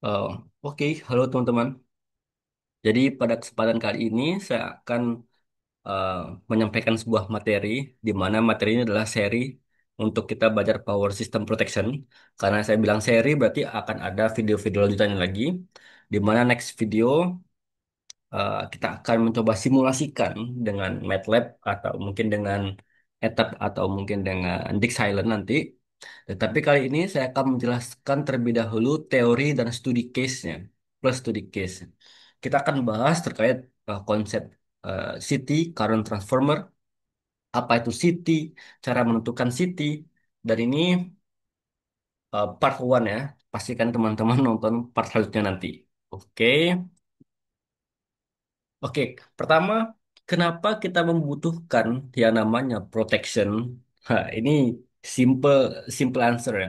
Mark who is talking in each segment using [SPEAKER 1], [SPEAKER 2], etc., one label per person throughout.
[SPEAKER 1] Eh, oke, halo teman-teman. Jadi pada kesempatan kali ini saya akan eh, menyampaikan sebuah materi di mana materi ini adalah seri untuk kita belajar Power System Protection. Karena saya bilang seri berarti akan ada video-video lanjutannya lagi, di mana next video kita akan mencoba simulasikan dengan MATLAB atau mungkin dengan ETAB atau mungkin dengan DeepSilent nanti. Tetapi kali ini saya akan menjelaskan terlebih dahulu teori dan studi case-nya plus studi case. Kita akan bahas terkait konsep city, current transformer, apa itu city, cara menentukan city, dan ini part one ya. Pastikan teman-teman nonton part selanjutnya nanti. Oke. Oke, pertama, kenapa kita membutuhkan yang namanya protection? Ini simple simple answer ya.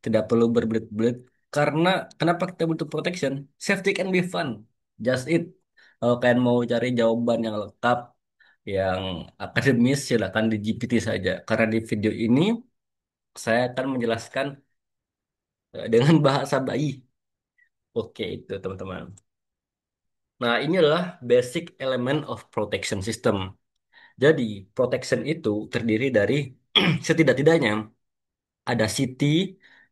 [SPEAKER 1] Tidak perlu berbelit-belit. Karena kenapa kita butuh protection? Safety can be fun. Just it. Kalau kalian mau cari jawaban yang lengkap, yang akademis, silakan di GPT saja. Karena di video ini saya akan menjelaskan dengan bahasa bayi. Oke, itu teman-teman. Nah, ini adalah basic element of protection system. Jadi, protection itu terdiri dari setidak-tidaknya ada city,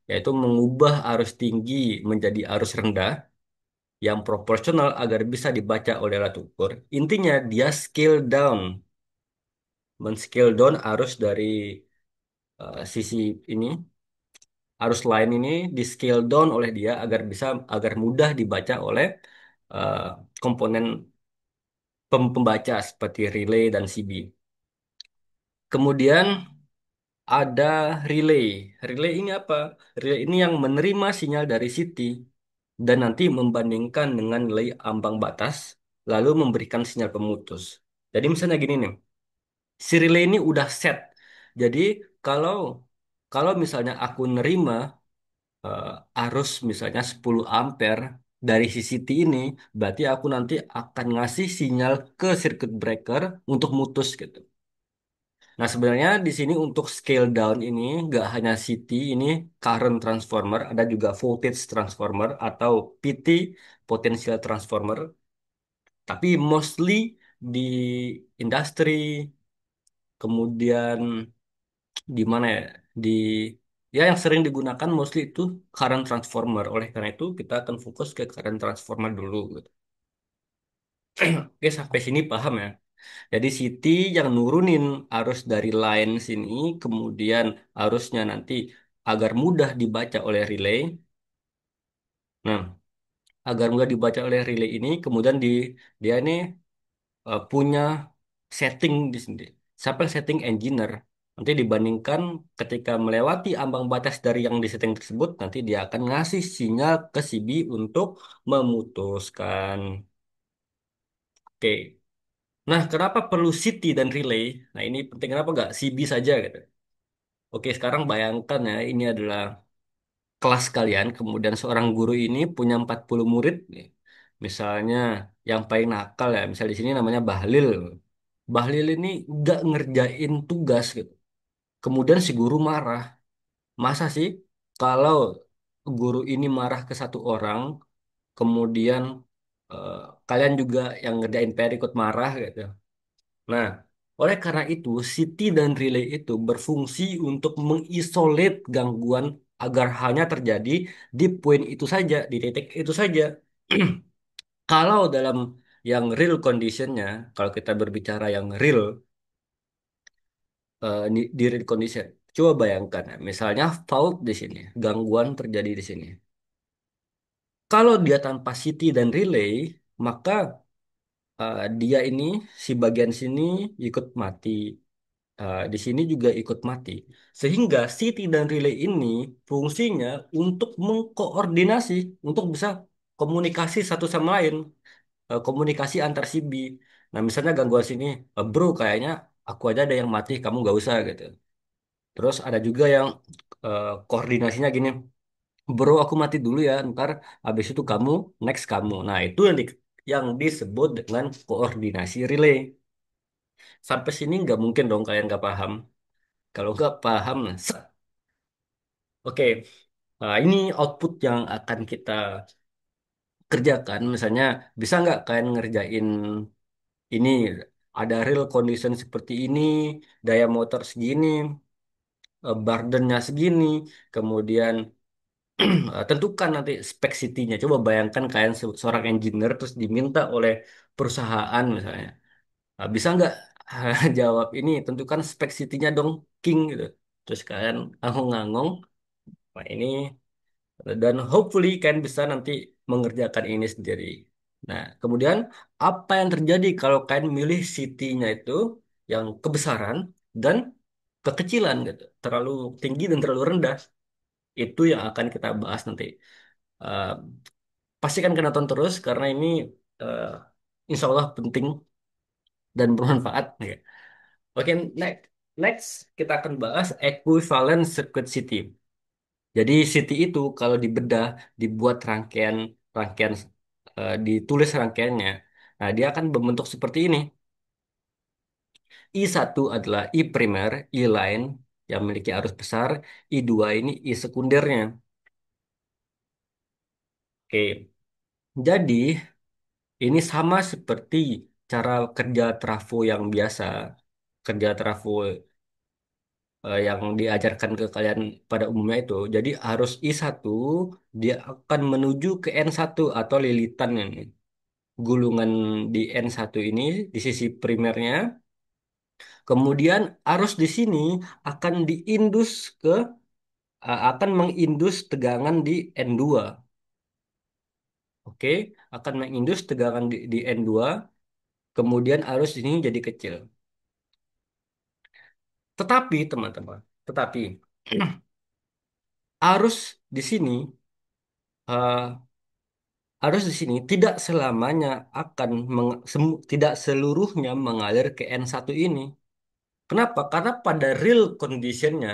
[SPEAKER 1] yaitu mengubah arus tinggi menjadi arus rendah yang proporsional agar bisa dibaca oleh alat ukur. Intinya, dia scale down, men-scale down arus dari sisi ini, arus line ini di scale down oleh dia agar mudah dibaca oleh eh, komponen pembaca seperti relay dan CB. Kemudian ada relay. Relay ini apa? Relay ini yang menerima sinyal dari City dan nanti membandingkan dengan nilai ambang batas, lalu memberikan sinyal pemutus. Jadi misalnya gini nih, si relay ini udah set. Jadi kalau kalau misalnya aku nerima arus misalnya 10 ampere dari si City ini, berarti aku nanti akan ngasih sinyal ke circuit breaker untuk mutus gitu. Nah, sebenarnya di sini untuk scale down ini nggak hanya CT, ini current transformer, ada juga voltage transformer atau PT, potential transformer. Tapi mostly di industri, kemudian di mana ya? Di ya yang sering digunakan mostly itu current transformer. Oleh karena itu kita akan fokus ke current transformer dulu, gitu. Oke, sampai sini paham ya? Jadi Siti yang nurunin arus dari line sini, kemudian arusnya nanti agar mudah dibaca oleh relay. Nah, agar mudah dibaca oleh relay ini, kemudian dia ini punya setting di sini. Siapa yang setting engineer? Nanti dibandingkan ketika melewati ambang batas dari yang di setting tersebut, nanti dia akan ngasih sinyal ke si B untuk memutuskan. Oke. Nah, kenapa perlu City dan relay? Nah, ini penting kenapa nggak CB saja gitu. Oke, sekarang bayangkan ya, ini adalah kelas kalian, kemudian seorang guru ini punya 40 murid. Nih. Misalnya yang paling nakal ya, misal di sini namanya Bahlil. Bahlil ini nggak ngerjain tugas gitu. Kemudian si guru marah. Masa sih kalau guru ini marah ke satu orang, kemudian eh, kalian juga yang ngerjain PR ikut marah gitu. Nah, oleh karena itu, City dan relay itu berfungsi untuk mengisolate gangguan agar hanya terjadi di poin itu saja, di titik itu saja. Kalau dalam yang real conditionnya, kalau kita berbicara yang real, di real condition, coba bayangkan, ya, misalnya fault di sini, gangguan terjadi di sini. Kalau dia tanpa City dan relay, maka dia ini si bagian sini ikut mati. Di sini juga ikut mati. Sehingga City dan relay ini fungsinya untuk mengkoordinasi, untuk bisa komunikasi satu sama lain, komunikasi antar si B. Nah, misalnya gangguan sini, bro, kayaknya aku aja ada yang mati, kamu gak usah gitu. Terus ada juga yang koordinasinya gini, bro, aku mati dulu ya, ntar habis itu kamu, next kamu. Nah, itu yang disebut dengan koordinasi relay. Sampai sini nggak mungkin dong kalian nggak paham. Kalau nggak paham, nah, oke, nah, ini output yang akan kita kerjakan. Misalnya, bisa nggak kalian ngerjain ini, ada real condition seperti ini, daya motor segini, burdennya segini, kemudian tentukan nanti spek CT-nya. Coba bayangkan kalian seorang engineer terus diminta oleh perusahaan misalnya. Bisa nggak jawab ini, tentukan spek CT-nya dong, King gitu. Terus kalian ngangong-ngangong, wah ini, dan hopefully kalian bisa nanti mengerjakan ini sendiri. Nah, kemudian apa yang terjadi kalau kalian milih CT-nya itu yang kebesaran dan kekecilan gitu, terlalu tinggi dan terlalu rendah, itu yang akan kita bahas nanti. Eh, Pastikan kalian nonton terus karena ini eh, insya Allah penting dan bermanfaat. Ya. Oke, next, next kita akan bahas equivalent circuit city. Jadi city itu kalau dibedah, dibuat rangkaian, rangkaian, ditulis rangkaiannya, nah dia akan berbentuk seperti ini. I1 adalah I primer, I line yang memiliki arus besar, I2 ini I sekundernya. Oke, jadi ini sama seperti cara kerja trafo yang biasa, kerja trafo yang diajarkan ke kalian pada umumnya itu. Jadi arus I1 dia akan menuju ke N1 atau lilitan ini. Gulungan di N1 ini di sisi primernya. Kemudian arus di sini akan diindus ke akan mengindus tegangan di N2. Oke, akan mengindus tegangan di N2. Kemudian arus ini jadi kecil. Tetapi teman-teman, tetapi arus di sini eh, arus di sini tidak selamanya akan tidak seluruhnya mengalir ke N1 ini. Kenapa? Karena pada real conditionnya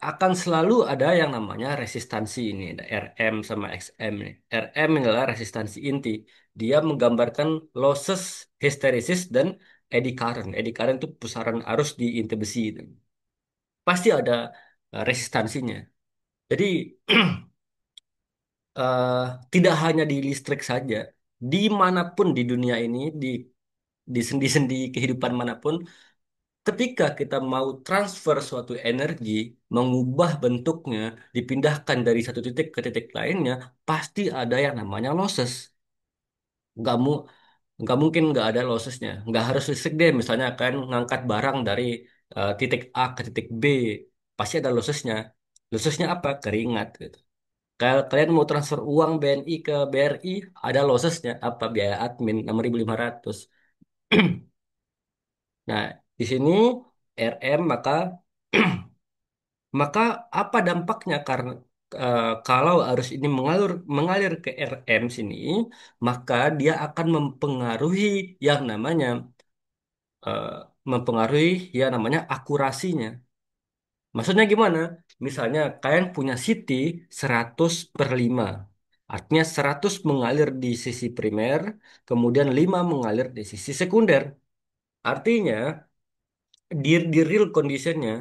[SPEAKER 1] akan selalu ada yang namanya resistansi ini, ada Rm sama Xm nih. Rm adalah resistansi inti. Dia menggambarkan losses, hysteresis, dan eddy current. Eddy current itu pusaran arus di inti besi itu. Pasti ada resistansinya. Jadi eh, tidak hanya di listrik saja, dimanapun di dunia ini, di sendi-sendi kehidupan manapun, ketika kita mau transfer suatu energi, mengubah bentuknya, dipindahkan dari satu titik ke titik lainnya, pasti ada yang namanya losses. Nggak mu, nggak mungkin nggak ada lossesnya. Nggak harus listrik deh, misalnya kan ngangkat barang dari titik A ke titik B, pasti ada lossesnya. Lossesnya apa? Keringat gitu. Kalau kalian mau transfer uang BNI ke BRI, ada lossesnya apa? Biaya admin 6.500. Nah, di sini RM maka maka apa dampaknya karena kalau arus ini mengalir ke RM sini, maka dia akan yang namanya eh, mempengaruhi yang namanya akurasinya. Maksudnya gimana? Misalnya kalian punya CT 100/5. Artinya 100 mengalir di sisi primer, kemudian 5 mengalir di sisi sekunder. Artinya di real conditionnya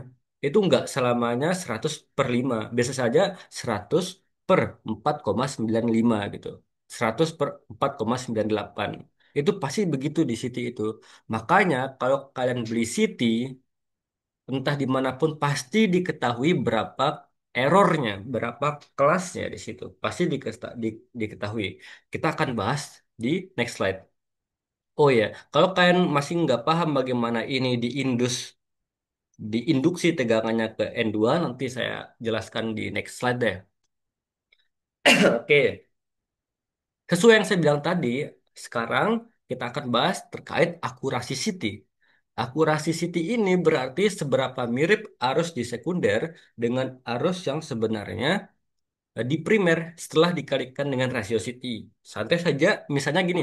[SPEAKER 1] itu nggak selamanya 100/5. Biasa saja 100/4,95 gitu. 100/4,98. Itu pasti begitu di City itu. Makanya kalau kalian beli City, entah dimanapun pasti diketahui berapa errornya, berapa kelasnya di situ. Pasti diketahui. Kita akan bahas di next slide. Oh ya, kalau kalian masih nggak paham bagaimana ini diinduksi tegangannya ke N2, nanti saya jelaskan di next slide deh. Oke, sesuai yang saya bilang tadi, sekarang kita akan bahas terkait akurasi CT. Akurasi CT ini berarti seberapa mirip arus di sekunder dengan arus yang sebenarnya di primer setelah dikalikan dengan rasio CT. Santai saja, misalnya gini,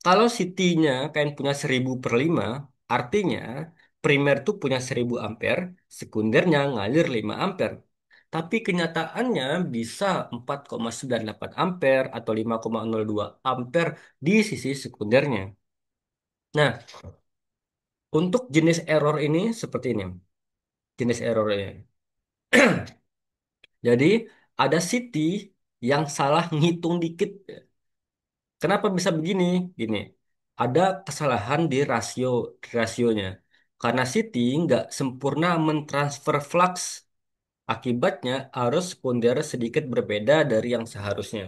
[SPEAKER 1] kalau CT-nya kalian punya 1000/5, artinya primer tuh punya 1000 ampere, sekundernya ngalir 5 ampere. Tapi kenyataannya bisa 4,98 ampere atau 5,02 ampere di sisi sekundernya. Nah, untuk jenis error ini seperti ini. Jenis errornya. Jadi ada CT. yang salah ngitung dikit. Kenapa bisa begini? Gini, ada kesalahan di rasionya. Karena Siti nggak sempurna mentransfer flux, akibatnya arus sekunder sedikit berbeda dari yang seharusnya.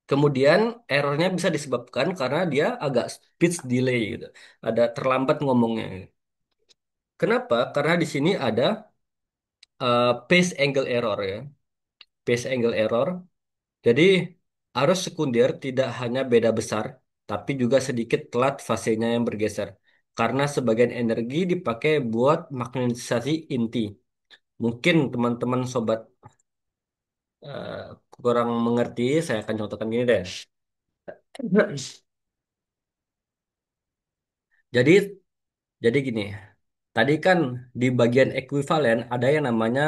[SPEAKER 1] Kemudian errornya bisa disebabkan karena dia agak speech delay gitu. Ada terlambat ngomongnya. Kenapa? Karena di sini ada phase angle error ya. Phase angle error. Jadi arus sekunder tidak hanya beda besar, tapi juga sedikit telat fasenya yang bergeser. Karena sebagian energi dipakai buat magnetisasi inti. Mungkin teman-teman sobat eh, kurang mengerti, saya akan contohkan gini deh. Jadi jadi gini, tadi kan di bagian ekuivalen ada yang namanya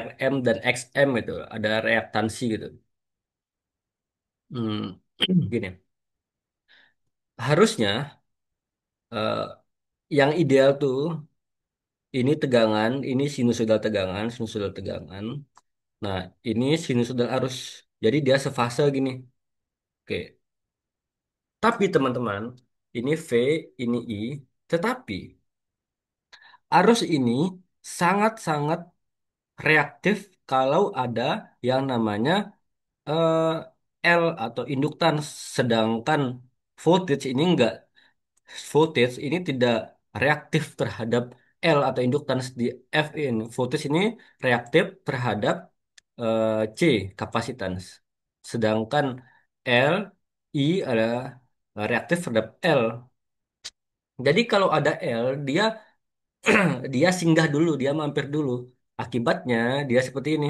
[SPEAKER 1] RM dan XM itu, ada reaktansi gitu. Hmm, gini, harusnya eh, yang ideal tuh ini tegangan, ini sinusoidal tegangan. Nah, ini sinusoidal arus. Jadi dia sefase gini. Oke. Tapi teman-teman, ini V, ini I. Tetapi arus ini sangat-sangat reaktif kalau ada yang namanya eh, L atau induktans. Sedangkan voltage ini enggak. Voltage ini tidak reaktif terhadap L atau induktans di F ini. Voltage ini reaktif terhadap C, kapasitans. Sedangkan L, I adalah reaktif terhadap L. Jadi kalau ada L, dia dia singgah dulu, dia mampir dulu. Akibatnya dia seperti ini.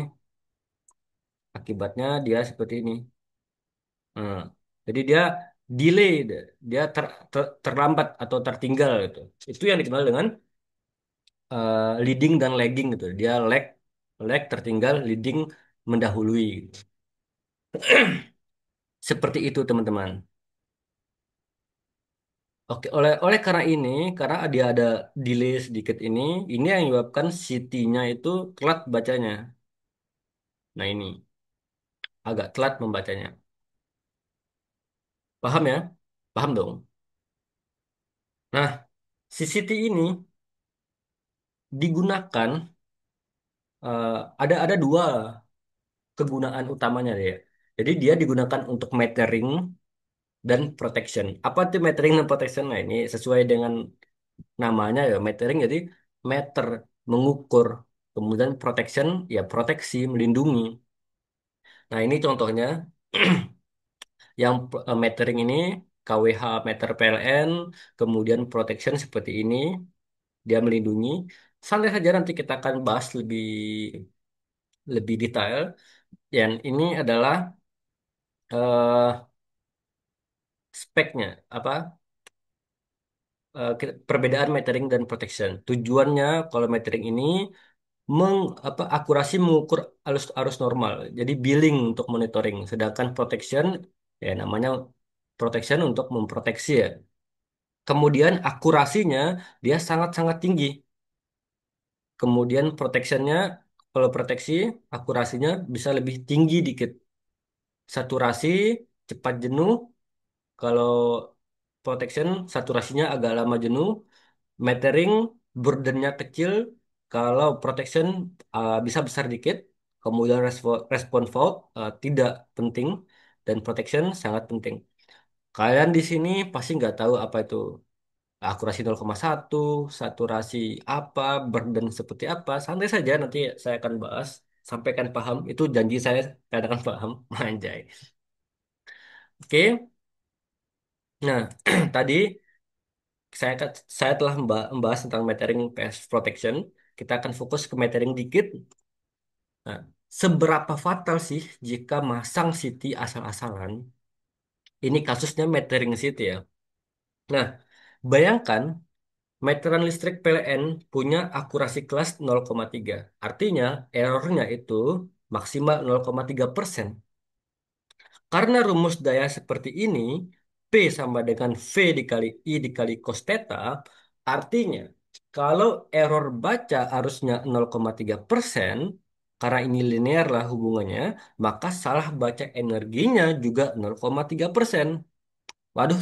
[SPEAKER 1] Akibatnya dia seperti ini. Nah, jadi dia delay, dia terlambat atau tertinggal gitu. Itu yang dikenal dengan leading dan lagging gitu. Dia lag tertinggal, leading mendahului, gitu. Seperti itu teman-teman. Oke, oleh oleh karena ini, karena dia ada delay sedikit ini yang menyebabkan CT-nya itu telat bacanya. Nah ini agak telat membacanya. Paham ya? Paham dong. Nah, CCT ini digunakan eh, ada dua kegunaan utamanya deh. Jadi dia digunakan untuk metering dan protection. Apa itu metering dan protection? Nah, ini sesuai dengan namanya ya metering. Jadi meter mengukur, kemudian protection ya proteksi melindungi. Nah, ini contohnya yang metering ini KWH meter PLN, kemudian protection seperti ini, dia melindungi. Santai saja nanti kita akan bahas lebih lebih detail. Dan ini adalah eh, speknya apa perbedaan metering dan protection. Tujuannya kalau metering ini akurasi mengukur arus arus normal. Jadi billing untuk monitoring. Sedangkan protection ya namanya protection untuk memproteksi ya. Kemudian akurasinya dia sangat-sangat tinggi. Kemudian protectionnya kalau proteksi akurasinya bisa lebih tinggi dikit. Saturasi cepat jenuh. Kalau protection saturasinya agak lama jenuh. Metering burdennya kecil. Kalau protection bisa besar dikit. Kemudian respon fault tidak penting. Dan protection sangat penting. Kalian di sini pasti nggak tahu apa itu akurasi 0,1, saturasi apa, burden seperti apa. Santai saja nanti saya akan bahas. Sampaikan paham. Itu janji saya akan paham. Manjai. Oke. Nah, tadi saya telah membahas tentang metering PS protection. Kita akan fokus ke metering dikit. Nah, seberapa fatal sih jika masang CT asal-asalan? Ini kasusnya metering CT ya. Nah, bayangkan meteran listrik PLN punya akurasi kelas 0,3. Artinya errornya itu maksimal 0,3%. Karena rumus daya seperti ini, P sama dengan V dikali I dikali cos theta, artinya kalau error baca arusnya 0,3%, Karena ini linear lah hubungannya, maka salah baca energinya juga 0,3%. Waduh,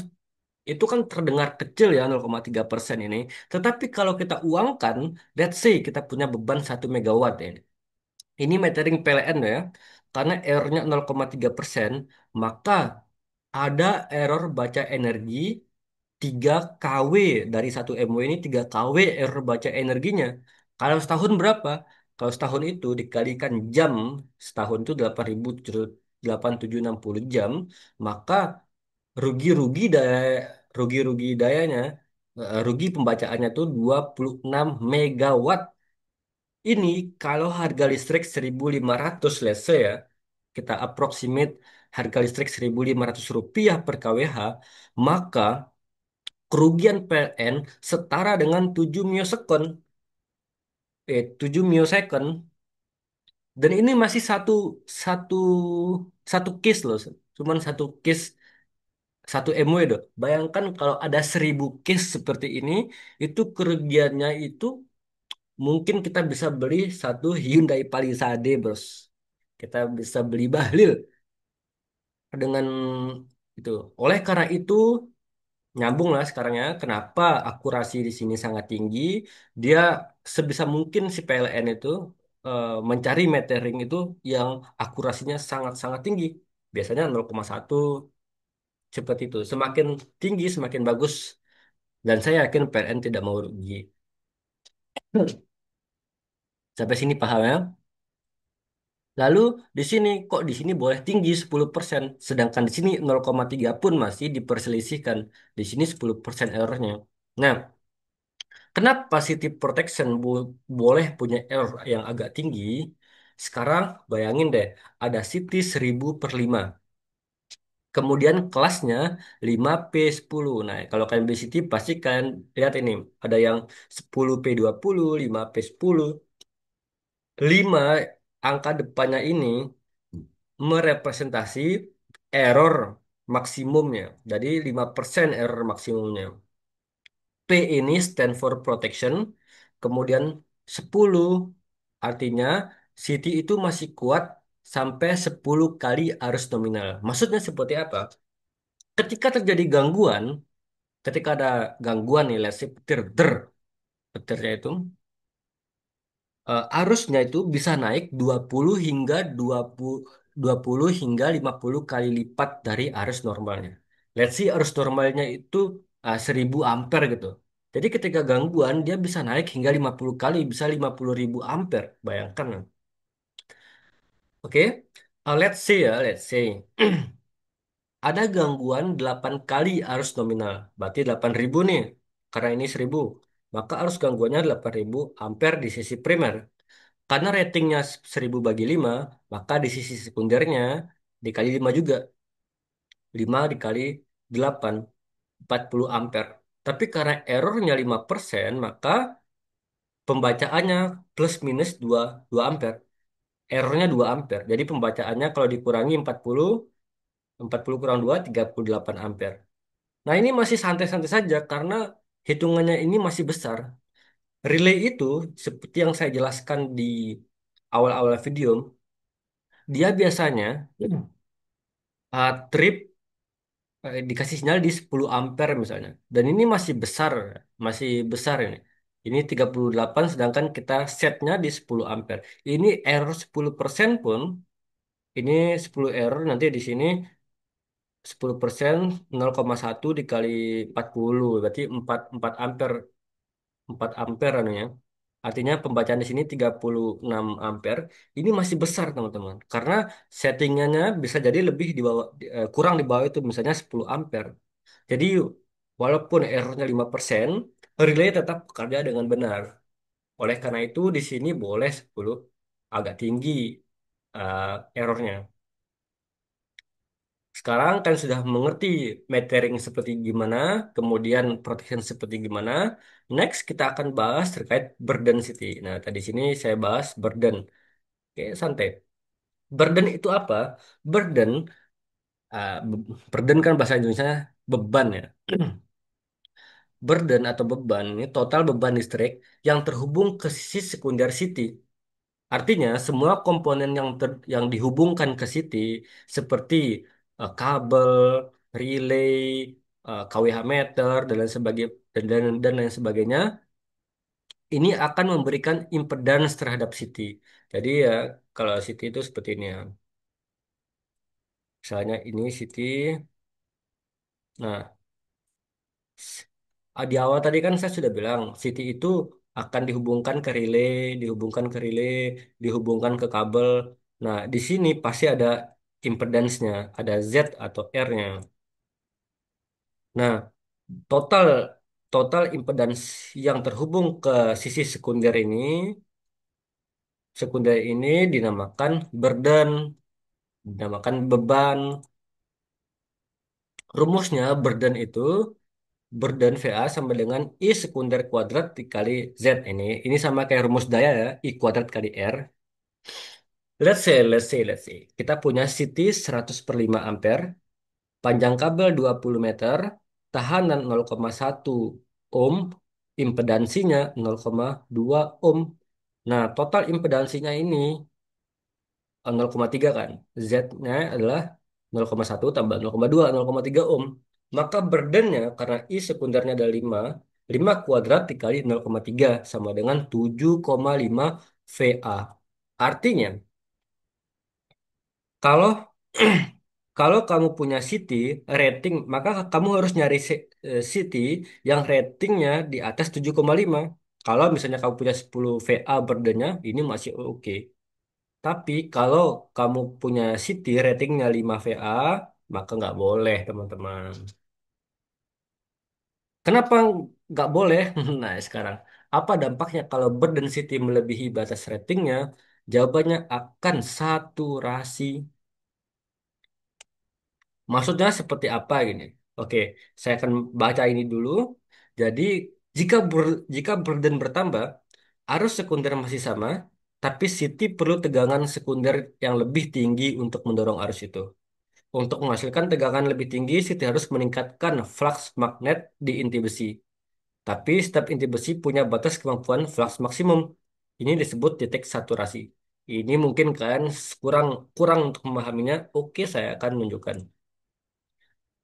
[SPEAKER 1] itu kan terdengar kecil ya 0,3% ini. Tetapi kalau kita uangkan, let's say kita punya beban 1 megawatt ya. Ini metering PLN ya. Karena errornya 0,3%, maka ada error baca energi 3 kW dari 1 mW ini 3 kW error baca energinya. Kalau setahun berapa? Kalau setahun itu dikalikan jam, setahun itu 8.860 jam, maka rugi-rugi daya rugi-rugi dayanya rugi pembacaannya tuh 26 megawatt. Ini kalau harga listrik 1.500 let's say ya, kita approximate harga listrik 1.500 rupiah per kWh, maka kerugian PLN setara dengan 7 millisecond, 7 millisecond. Dan ini masih satu satu case loh, cuman satu case 1 mW dong. Bayangkan kalau ada 1.000 case seperti ini, itu kerugiannya itu mungkin kita bisa beli satu Hyundai Palisade, bros. Kita bisa beli Bahlil dengan itu. Oleh karena itu, nyambung lah sekarang ya. Kenapa akurasi di sini sangat tinggi? Dia sebisa mungkin si PLN itu mencari metering itu yang akurasinya sangat-sangat tinggi. Biasanya 0,1 seperti itu. Semakin tinggi, semakin bagus. Dan saya yakin PLN tidak mau rugi. Sampai sini paham ya? Lalu di sini kok di sini boleh tinggi 10%, sedangkan di sini 0,3 pun masih diperselisihkan. Di sini 10% errornya. Nah, kenapa City Protection boleh punya error yang agak tinggi? Sekarang bayangin deh, ada City 1000/5. Kemudian kelasnya 5P10. Nah, kalau kalian beli City pasti kalian lihat ini. Ada yang 10P20, 5P10. 5 angka depannya ini merepresentasi error maksimumnya. Jadi 5% error maksimumnya. P ini stand for protection. Kemudian 10 artinya CT itu masih kuat sampai 10 kali arus nominal. Maksudnya seperti apa? Ketika terjadi gangguan, ketika ada gangguan nih, let's say petir, petirnya itu arusnya itu bisa naik 20 hingga 50 kali lipat dari arus normalnya. Let's see arus normalnya itu 1000 ampere gitu. Jadi ketika gangguan dia bisa naik hingga 50 kali, bisa 50.000 ampere. Bayangkan. Oke. Let's say ya, let's say ada gangguan 8 kali arus nominal. Berarti 8.000 nih. Karena ini 1.000. Maka arus gangguannya 8.000 ampere di sisi primer. Karena ratingnya 1.000/5, maka di sisi sekundernya dikali 5 juga. 5 dikali 8, 40 ampere. Tapi karena errornya 5%, maka pembacaannya plus minus 2 ampere. Errornya 2 ampere. Jadi pembacaannya kalau dikurangi 40 kurang 2, 38 ampere. Nah ini masih santai-santai saja karena hitungannya ini masih besar. Relay itu, seperti yang saya jelaskan di awal-awal video, dia biasanya trip dikasih sinyal di 10 ampere misalnya. Dan ini masih besar ini. Ini 38 sedangkan kita setnya di 10 ampere. Ini error 10% pun, ini 10 error nanti di sini 10% 0,1 dikali 40 berarti 4 ampere, 4 ampere anunya. Artinya pembacaan di sini 36 ampere. Ini masih besar teman-teman. Karena settingannya bisa jadi lebih di bawah kurang di bawah itu misalnya 10 ampere. Jadi walaupun errornya 5%, relay tetap bekerja dengan benar. Oleh karena itu di sini boleh 10 agak tinggi eh, errornya. Sekarang kan sudah mengerti metering seperti gimana, kemudian protection seperti gimana. Next kita akan bahas terkait burden city. Nah, tadi sini saya bahas burden. Oke, santai. Burden itu apa? Burden, burden kan bahasa Indonesia beban ya. Burden atau beban ini total beban listrik yang terhubung ke sisi sekunder city. Artinya semua komponen yang dihubungkan ke CT seperti kabel, relay, KWH meter dan lain sebagainya dan lain sebagainya ini akan memberikan impedans terhadap CT. Jadi ya kalau CT itu seperti ini ya. Misalnya ini CT. Nah, di awal tadi kan saya sudah bilang CT itu akan dihubungkan ke kabel. Nah, di sini pasti ada impedansnya, ada Z atau R-nya. Nah, total total impedans yang terhubung ke sisi sekunder ini dinamakan burden, dinamakan beban. Rumusnya burden VA sama dengan I sekunder kuadrat dikali Z ini. Ini sama kayak rumus daya ya, I kuadrat kali R. Let's say. Kita punya CT 100 per 5 ampere, panjang kabel 20 meter, tahanan 0,1 ohm, impedansinya 0,2 ohm. Nah, total impedansinya ini 0,3 kan. Z-nya adalah 0,1 tambah 0,2, 0,3 ohm. Maka burdennya karena I sekundernya ada 5, 5 kuadrat dikali 0,3 sama dengan 7,5 VA. Artinya, kalau kalau kamu punya City rating, maka kamu harus nyari City yang ratingnya di atas 7,5. Kalau misalnya kamu punya 10 VA burdennya, ini masih oke. Tapi kalau kamu punya City ratingnya 5 VA, maka nggak boleh, teman-teman. Kenapa nggak boleh? Nah, sekarang apa dampaknya kalau burden City melebihi batas ratingnya? Jawabannya akan saturasi. Maksudnya seperti apa gini? Oke, saya akan baca ini dulu. Jadi, jika burden bertambah, arus sekunder masih sama, tapi City perlu tegangan sekunder yang lebih tinggi untuk mendorong arus itu. Untuk menghasilkan tegangan lebih tinggi, Siti harus meningkatkan flux magnet di inti besi. Tapi setiap inti besi punya batas kemampuan flux maksimum. Ini disebut titik saturasi. Ini mungkin kan kurang kurang untuk memahaminya. Oke, saya akan menunjukkan.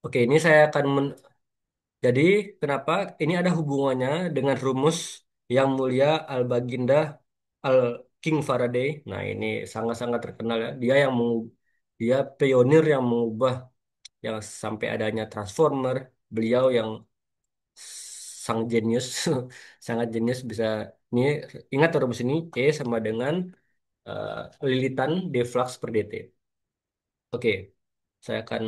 [SPEAKER 1] Oke, ini saya akan jadi kenapa ini ada hubungannya dengan rumus yang mulia Albaginda Al King Faraday. Nah, ini sangat-sangat terkenal ya. Dia pionir yang mengubah yang sampai adanya Transformer, beliau yang sang jenius, sangat jenius bisa ini ingat rumus ini E sama dengan lilitan D flux per dt. Oke, saya akan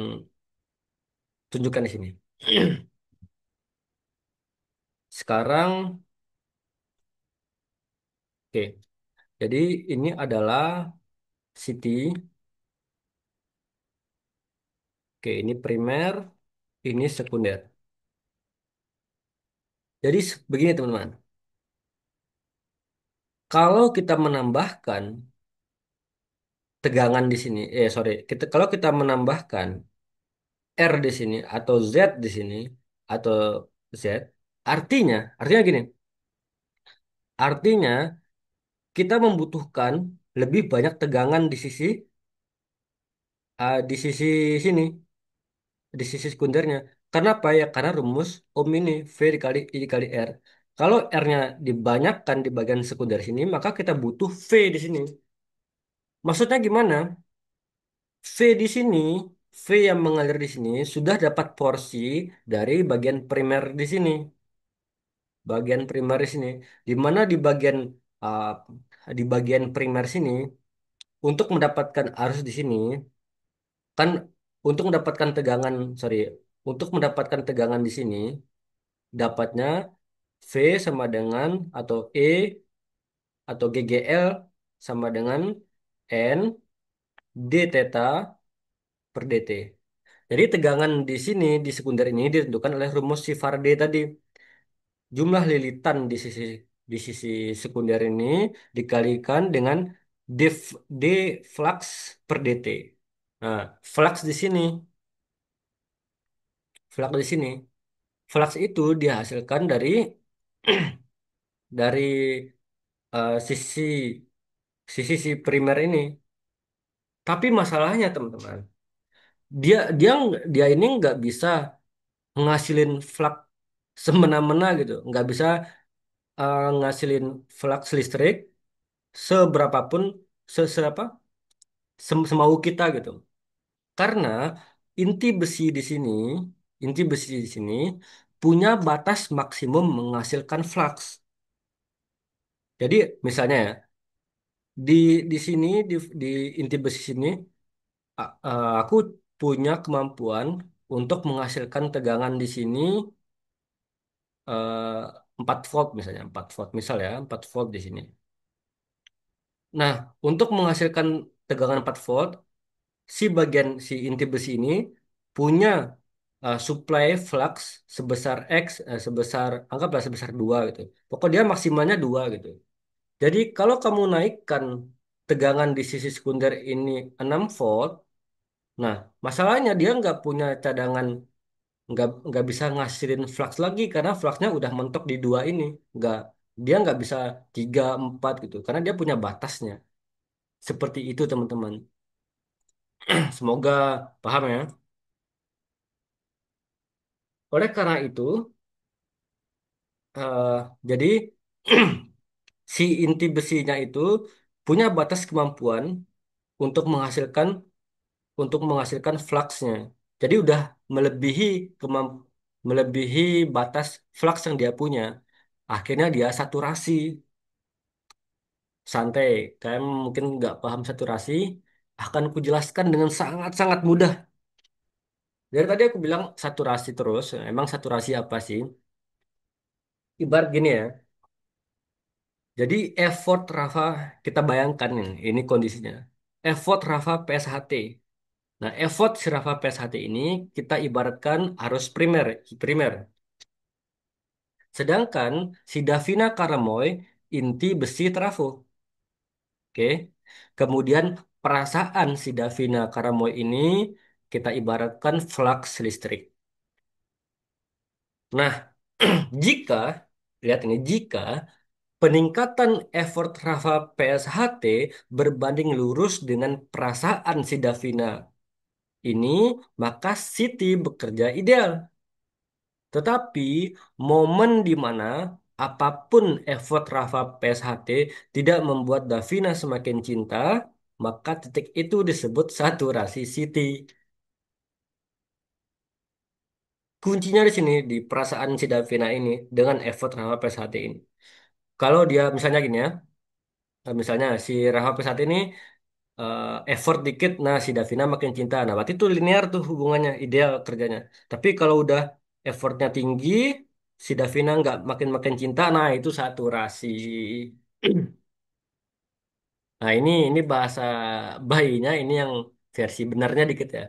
[SPEAKER 1] tunjukkan di sini. Sekarang, oke, jadi ini adalah city. Oke, ini primer, ini sekunder. Jadi begini teman-teman, kalau kita menambahkan tegangan di sini, sorry, kalau kita menambahkan R di sini atau Z di sini atau Z artinya gini, artinya kita membutuhkan lebih banyak tegangan di sisi sini, di sisi sekundernya. Karena apa ya? Karena rumus ohm ini V dikali I dikali R. Kalau R-nya dibanyakkan di bagian sekunder sini, maka kita butuh V di sini. Maksudnya gimana? V di sini, V yang mengalir di sini sudah dapat porsi dari bagian primer di sini. Bagian primer di sini, di mana uh, di bagian primer sini untuk mendapatkan arus di sini kan untuk mendapatkan tegangan sorry untuk mendapatkan tegangan di sini dapatnya V sama dengan atau E atau GGL sama dengan N D theta per dt. Jadi tegangan di sini di sekunder ini ditentukan oleh rumus si Faraday tadi. Jumlah lilitan di sisi sekunder ini dikalikan dengan d, d flux per dt. Nah, flux di sini, flux di sini, flux itu dihasilkan dari dari sisi si primer ini. Tapi masalahnya teman-teman, dia dia dia ini nggak bisa ngasilin flux semena-mena gitu, nggak bisa ngasilin flux listrik seberapapun apa semau kita gitu. Karena inti besi di sini, inti besi di sini punya batas maksimum menghasilkan flux. Jadi misalnya ya, di di sini di inti besi sini aku punya kemampuan untuk menghasilkan tegangan di sini eh, 4 volt misalnya, 4 volt misal ya, 4 volt di sini. Nah, untuk menghasilkan tegangan 4 volt, si inti besi ini punya supply flux sebesar X, sebesar, anggaplah sebesar 2 gitu. Pokoknya dia maksimalnya 2 gitu. Jadi kalau kamu naikkan tegangan di sisi sekunder ini 6 volt, nah masalahnya dia nggak punya cadangan, nggak bisa ngasilin flux lagi karena fluxnya udah mentok di 2 ini. Nggak, dia nggak bisa 3 4 gitu, karena dia punya batasnya. Seperti itu teman-teman. Semoga paham ya. Oleh karena itu, eh, jadi si inti besinya itu punya batas kemampuan untuk menghasilkan fluxnya. Jadi udah melebihi kemamp melebihi batas flux yang dia punya. Akhirnya dia saturasi. Santai, kalian mungkin nggak paham saturasi, akan kujelaskan dengan sangat-sangat mudah. Dari tadi aku bilang saturasi terus. Emang saturasi apa sih? Ibarat gini ya. Jadi effort Rafa, kita bayangkan ini kondisinya. Effort Rafa PSHT. Nah, effort si Rafa PSHT ini kita ibaratkan arus primer, primer. Sedangkan si Davina Karamoy inti besi trafo. Oke. Kemudian perasaan si Davina Karamoy ini kita ibaratkan flux listrik. Nah, jika lihat ini, jika peningkatan effort Rafa PSHT berbanding lurus dengan perasaan si Davina ini, maka Siti bekerja ideal. Tetapi momen di mana apapun effort Rafa PSHT tidak membuat Davina semakin cinta, maka titik itu disebut saturasi Siti. Kuncinya di sini di perasaan si Davina ini dengan effort Rafa PSHT ini. Kalau dia misalnya gini ya, misalnya si Rafa PSHT ini effort dikit, nah si Davina makin cinta. Nah, berarti itu linear tuh hubungannya, ideal kerjanya. Tapi kalau udah effortnya tinggi, si Davina nggak makin-makin cinta, nah itu saturasi. Nah, ini bahasa bayinya, ini yang versi benarnya dikit ya.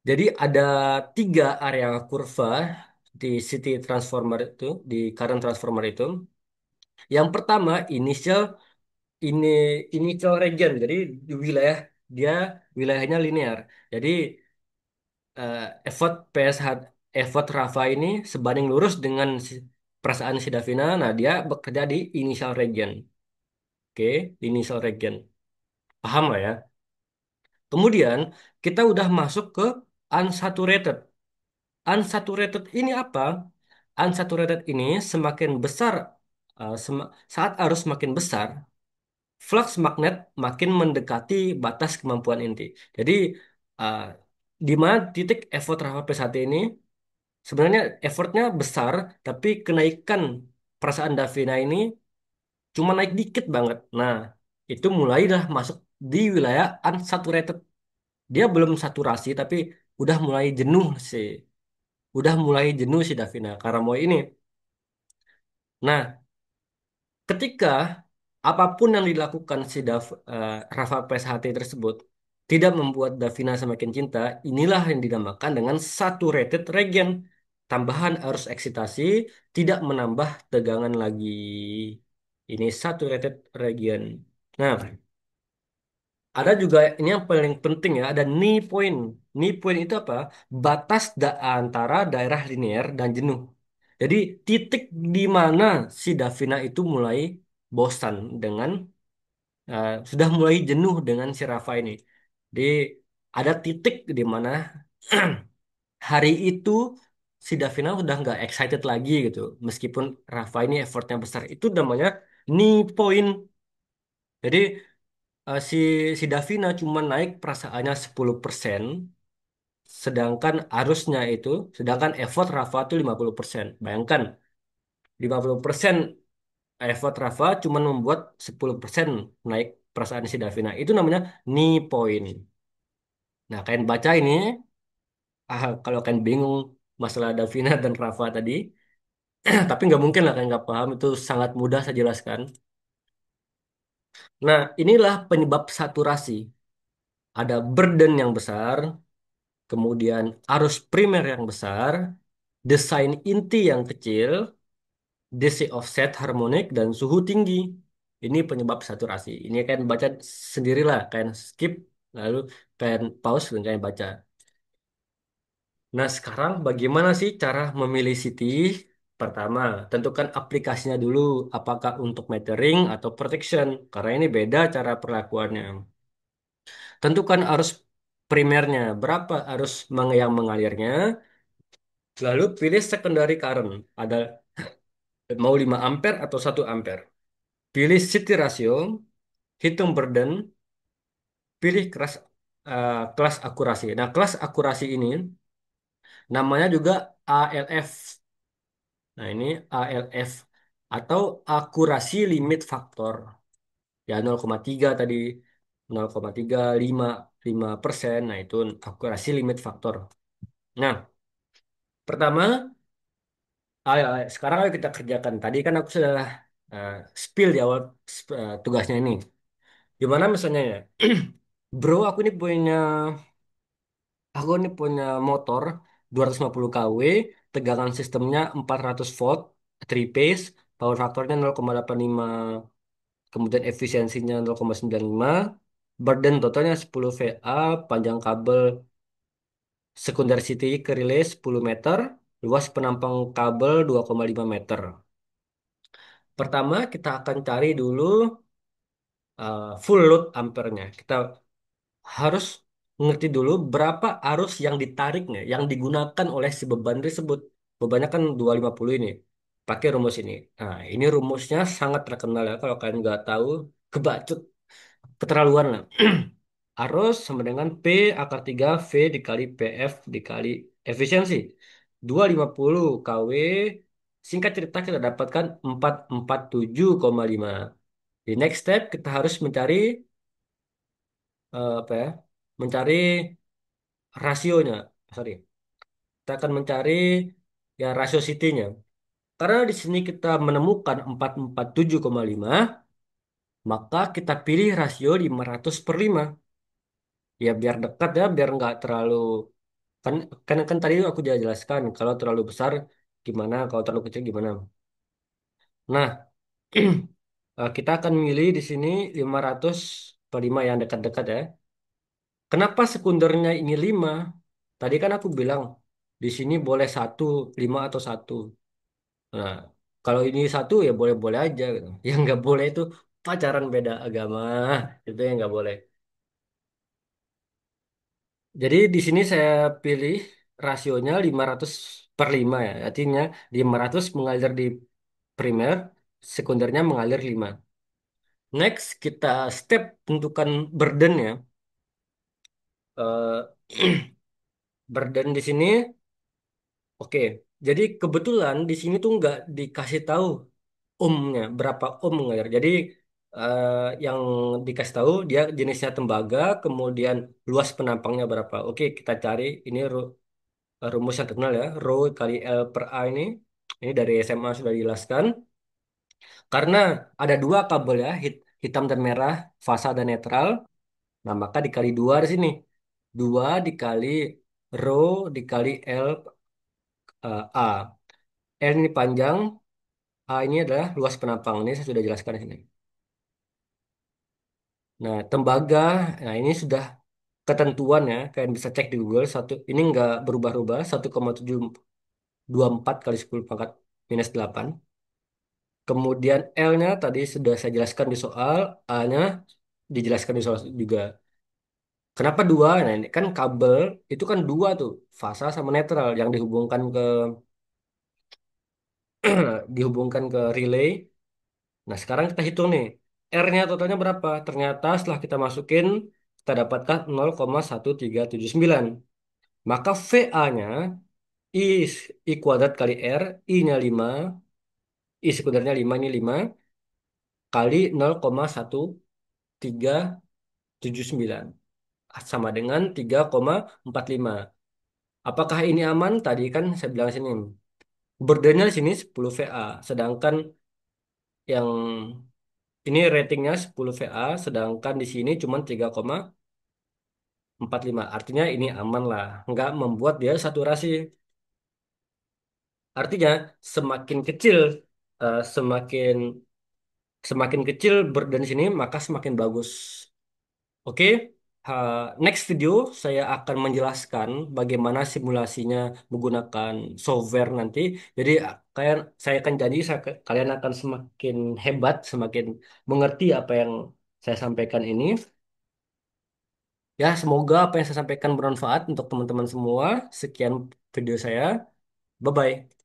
[SPEAKER 1] Jadi ada 3 area kurva di city transformer itu, di current transformer itu. Yang pertama ini initial region. Jadi di wilayah dia wilayahnya linear. Jadi eh, effort PSH effort Rafa ini sebanding lurus dengan perasaan si Davina. Nah, dia bekerja di initial region. Oke, initial region. Paham lah ya. Kemudian kita udah masuk ke unsaturated. Unsaturated ini apa? Unsaturated ini semakin besar saat arus makin besar, flux magnet makin mendekati batas kemampuan inti. Jadi uh, di mana titik effort Rafa P1 ini sebenarnya effortnya besar, tapi kenaikan perasaan Davina ini cuma naik dikit banget. Nah, itu mulailah masuk di wilayah unsaturated. Dia belum saturasi, tapi udah mulai jenuh sih. Udah mulai jenuh si Davina Karamoy ini. Nah, ketika apapun yang dilakukan Rafa PSHT tersebut tidak membuat Davina semakin cinta, inilah yang dinamakan dengan saturated region. Tambahan arus eksitasi tidak menambah tegangan lagi. Ini saturated region. Nah, ada juga ini yang paling penting ya, ada knee point. Knee point itu apa? Batas antara daerah linear dan jenuh. Jadi titik di mana si Davina itu mulai bosan dengan sudah mulai jenuh dengan si Rafa ini. Di ada titik di mana hari itu si Davina udah nggak excited lagi gitu. Meskipun Rafa ini effortnya besar. Itu namanya knee point. Jadi si si Davina cuma naik perasaannya 10%, sedangkan effort Rafa itu 50%. Bayangkan 50% effort Rafa cuma membuat 10% naik perasaan si Davina. Itu namanya knee point. Nah, kalian baca ini, kalau kalian bingung masalah Davina dan Rafa tadi, tapi nggak mungkin lah kalian nggak paham, itu sangat mudah saya jelaskan. Nah, inilah penyebab saturasi. Ada burden yang besar, kemudian arus primer yang besar, desain inti yang kecil, DC offset harmonik, dan suhu tinggi. Ini penyebab saturasi. Ini kalian baca sendirilah, kalian skip, lalu kalian pause dan kalian baca. Nah, sekarang bagaimana sih cara memilih city? Pertama, tentukan aplikasinya dulu, apakah untuk metering atau protection, karena ini beda cara perlakuannya. Tentukan arus primernya, berapa arus yang mengalirnya, lalu pilih secondary current, ada mau 5 ampere atau 1 ampere. Pilih city ratio, hitung burden, pilih kelas akurasi. Nah, kelas akurasi ini namanya juga ALF. Nah, ini ALF atau akurasi limit faktor. Ya 0,3 tadi, 0,355%. Nah, itu akurasi limit faktor. Nah, pertama, sekarang ayo kita kerjakan. Tadi kan aku sudah uh, spill di awal tugasnya ini. Gimana misalnya ya? Bro, aku ini punya motor 250 kW, tegangan sistemnya 400 volt, 3 phase, power faktornya 0,85, kemudian efisiensinya 0,95, burden totalnya 10 VA, panjang kabel sekunder city ke relay 10 meter, luas penampang kabel 2,5 meter. Pertama, kita akan cari dulu full load ampernya. Kita harus mengerti dulu berapa arus yang ditariknya, yang digunakan oleh si beban tersebut. Bebannya kan 250 ini. Pakai rumus ini. Nah, ini rumusnya sangat terkenal ya. Kalau kalian nggak tahu, kebacut, keterlaluan lah. Arus sama dengan P akar 3 V dikali PF dikali efisiensi. 250 kW. Singkat cerita kita dapatkan 447,5. Di next step kita harus mencari apa ya? Mencari rasionya. Sorry. Kita akan mencari ya rasio CT-nya. Karena di sini kita menemukan 447,5, maka kita pilih rasio 500/5. Ya biar dekat ya, biar nggak terlalu kan kan tadi aku sudah jelaskan kalau terlalu besar gimana, kalau terlalu kecil gimana. Nah, kita akan milih di sini 500/5 yang dekat-dekat ya. Kenapa sekundernya ini 5? Tadi kan aku bilang di sini boleh 1, 5 atau 1. Nah, kalau ini 1 ya boleh-boleh aja gitu. Yang nggak boleh itu pacaran beda agama. Itu yang nggak boleh. Jadi di sini saya pilih rasionya 500/5 ya. Artinya 500 mengalir di primer, sekundernya mengalir 5. Next, kita step tentukan burdennya. Eh burden di sini, oke. Jadi kebetulan di sini tuh nggak dikasih tahu ohmnya, berapa ohm mengalir. Jadi yang dikasih tahu dia jenisnya tembaga, kemudian luas penampangnya berapa. Oke, kita cari ini rumus yang terkenal ya, rho kali L per A ini. Ini dari SMA sudah dijelaskan. Karena ada dua kabel ya, hitam dan merah, fasa dan netral. Nah, maka dikali dua di sini. 2 dikali rho dikali L A. L ini panjang, A ini adalah luas penampang. Ini saya sudah jelaskan di sini. Nah, tembaga, nah ini sudah ketentuan ya. Kalian bisa cek di Google. Ini nggak berubah-ubah. 1,724 kali 10 pangkat minus 8. Kemudian L-nya tadi sudah saya jelaskan di soal. A-nya dijelaskan di soal juga. Kenapa dua? Nah, ini kan kabel itu kan dua tuh, fasa sama netral yang dihubungkan ke relay. Nah, sekarang kita hitung nih. R-nya totalnya berapa? Ternyata setelah kita masukin, kita dapatkan 0,1379. Maka VA-nya I, I kuadrat kali R, I-nya 5, I sekundernya 5, ini 5, kali 0,1379. Sama dengan 3,45. Apakah ini aman? Tadi kan saya bilang sini. Burdennya di sini 10 VA. Sedangkan yang ini ratingnya 10 VA. Sedangkan di sini cuma 3,45. Artinya ini aman lah. Nggak membuat dia saturasi. Artinya semakin kecil, semakin semakin kecil burden sini maka semakin bagus. Oke, next video saya akan menjelaskan bagaimana simulasinya menggunakan software nanti. Jadi kalian, saya akan janji kalian akan semakin hebat, semakin mengerti apa yang saya sampaikan ini. Ya, semoga apa yang saya sampaikan bermanfaat untuk teman-teman semua. Sekian video saya. Bye-bye.